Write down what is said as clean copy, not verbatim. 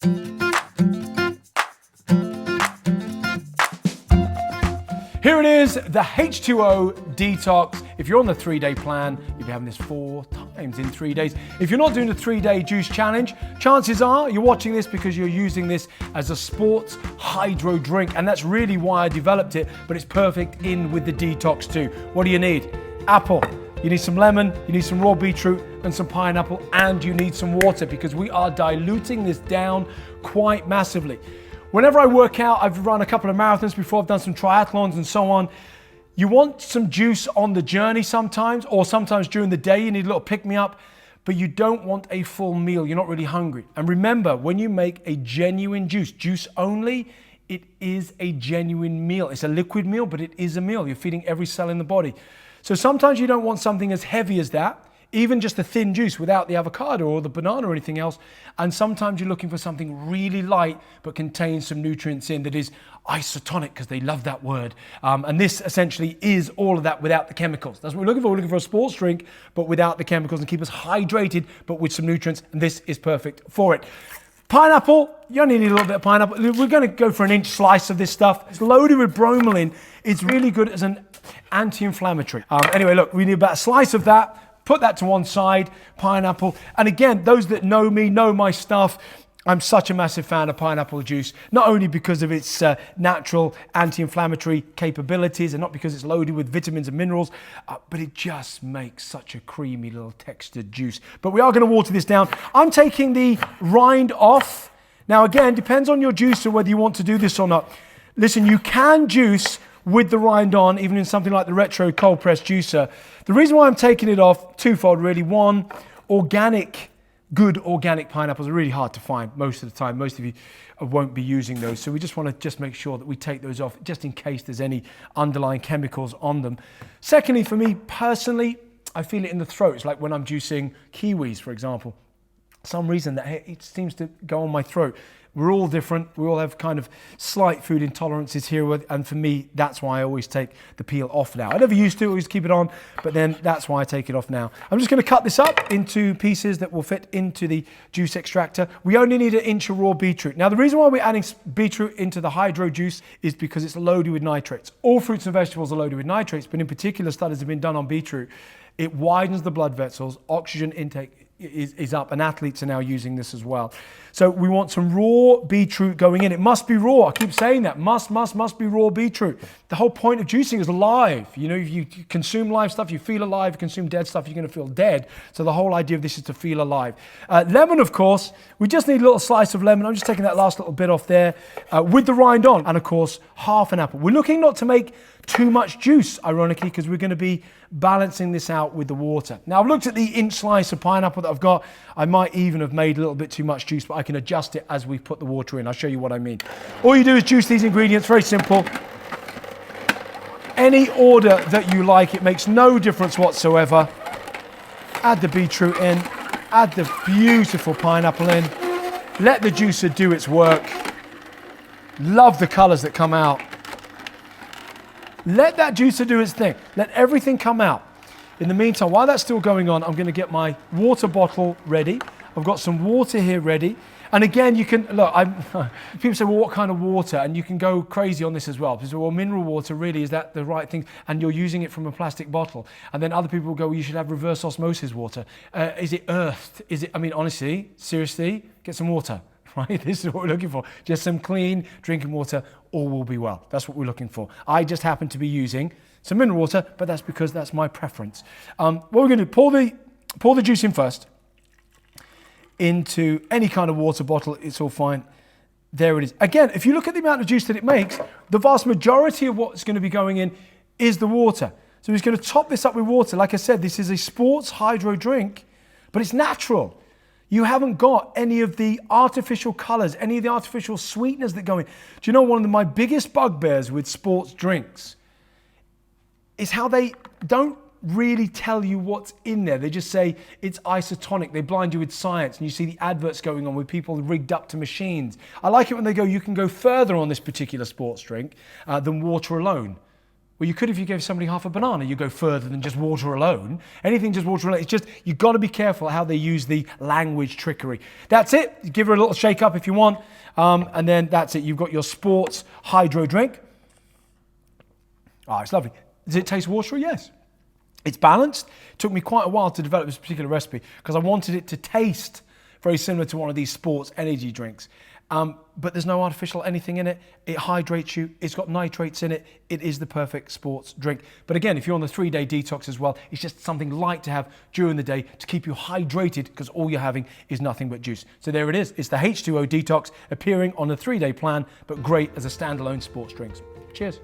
Here it is, the H20 Detox. If you're on the 3-day plan, you'll be having this 4 times in 3 days. If you're not doing the 3-day juice challenge, chances are you're watching this because you're using this as a sports hydro drink, and that's really why I developed it, but it's perfect in with the Detox too. What do you need? Apple. You need some lemon, you need some raw beetroot and some pineapple, and you need some water because we are diluting this down quite massively. Whenever I work out, I've run a couple of marathons before, I've done some triathlons and so on. You want some juice on the journey sometimes, or sometimes during the day, you need a little pick-me-up, but you don't want a full meal. You're not really hungry. And remember, when you make a genuine juice only, it is a genuine meal. It's a liquid meal, but it is a meal. You're feeding every cell in the body. So sometimes you don't want something as heavy as that, even just a thin juice without the avocado or the banana or anything else. And sometimes you're looking for something really light, but contains some nutrients in that is isotonic, because they love that word. And this essentially is all of that without the chemicals. That's what we're looking for. We're looking for a sports drink, but without the chemicals, and keep us hydrated, but with some nutrients. And this is perfect for it. Pineapple, you only need a little bit of pineapple. We're going to go for an inch slice of this stuff. It's loaded with bromelain. It's really good as an anti-inflammatory. Anyway, look, we need about a slice of that. Put that to one side, pineapple. And again, those that know me, know my stuff. I'm such a massive fan of pineapple juice, not only because of its natural anti-inflammatory capabilities and not because it's loaded with vitamins and minerals, but it just makes such a creamy little textured juice. But we are going to water this down. I'm taking the rind off. Now again, depends on your juicer whether you want to do this or not. Listen, you can juice with the rind on, even in something like the Retro Cold Press Juicer. The reason why I'm taking it off, twofold really. One, good organic pineapples are really hard to find most of the time. Most of you won't be using those. So we just want to make sure that we take those off just in case there's any underlying chemicals on them. Secondly, for me personally, I feel it in the throat. It's like when I'm juicing kiwis, for example. Some reason that it seems to go on my throat. We're all different. We all have kind of slight food intolerances here. And for me, that's why I always take the peel off now. I never used to, always keep it on, but then that's why I take it off now. I'm just going to cut this up into pieces that will fit into the juice extractor. We only need 1 inch of raw beetroot. Now, the reason why we're adding beetroot into the hydro juice is because it's loaded with nitrates. All fruits and vegetables are loaded with nitrates, but in particular, studies have been done on beetroot. It widens the blood vessels, oxygen intake is up, and athletes are now using this as well. So we want some raw beetroot going in. It must be raw. I keep saying that. Must be raw beetroot. The whole point of juicing is live. You know, if you consume live stuff, you feel alive. If you consume dead stuff, you're going to feel dead. So the whole idea of this is to feel alive. Lemon, of course. We just need a little slice of lemon. I'm just taking that last little bit off there with the rind on. And of course, half an apple. We're looking not to make too much juice, ironically, because we're going to be balancing this out with the water. Now, I've looked at the inch slice of pineapple that I've got. I might even have made a little bit too much juice, but I can adjust it as we put the water in. I'll show you what I mean. All you do is juice these ingredients, very simple. Any order that you like, it makes no difference whatsoever. Add the beetroot in, add the beautiful pineapple in. Let the juicer do its work. Love the colors that come out. Let that juicer do its thing. Let everything come out. In the meantime, while that's still going on, I'm going to get my water bottle ready. I've got some water here ready. And again, you can, look, people say, well, what kind of water? And you can go crazy on this as well. Because, well, mineral water, really, is that the right thing? And you're using it from a plastic bottle. And then other people will go, well, you should have reverse osmosis water. Is it earthed? Is it, I mean, honestly, seriously, get some water. Right? This is what we're looking for. Just some clean drinking water, all will be well. That's what we're looking for. I just happen to be using some mineral water, but that's because that's my preference. What we're going to do, pour the juice in first into any kind of water bottle. It's all fine. There it is. Again, if you look at the amount of juice that it makes, the vast majority of what's going to be going in is the water. So we're just going to top this up with water. Like I said, this is a sports hydro drink, but it's natural. You haven't got any of the artificial colors, any of the artificial sweeteners that go in. Do you know one of my biggest bugbears with sports drinks is how they don't really tell you what's in there. They just say it's isotonic. They blind you with science, and you see the adverts going on with people rigged up to machines. I like it when they go, you can go further on this particular sports drink than water alone. Well, you could if you gave somebody half a banana. You go further than just water alone. Anything just water alone. It's just, you've got to be careful how they use the language trickery. That's it. Give her a little shake up if you want. And then that's it. You've got your sports hydro drink. It's lovely. Does it taste watery? Yes. It's balanced. It took me quite a while to develop this particular recipe because I wanted it to taste very similar to one of these sports energy drinks. But there's no artificial anything in it. It hydrates you. It's got nitrates in it. It is the perfect sports drink. But again, if you're on the 3-day detox as well, it's just something light to have during the day to keep you hydrated because all you're having is nothing but juice. So there it is. It's the H20 Detox appearing on a 3-day plan, but great as a standalone sports drinks. Cheers.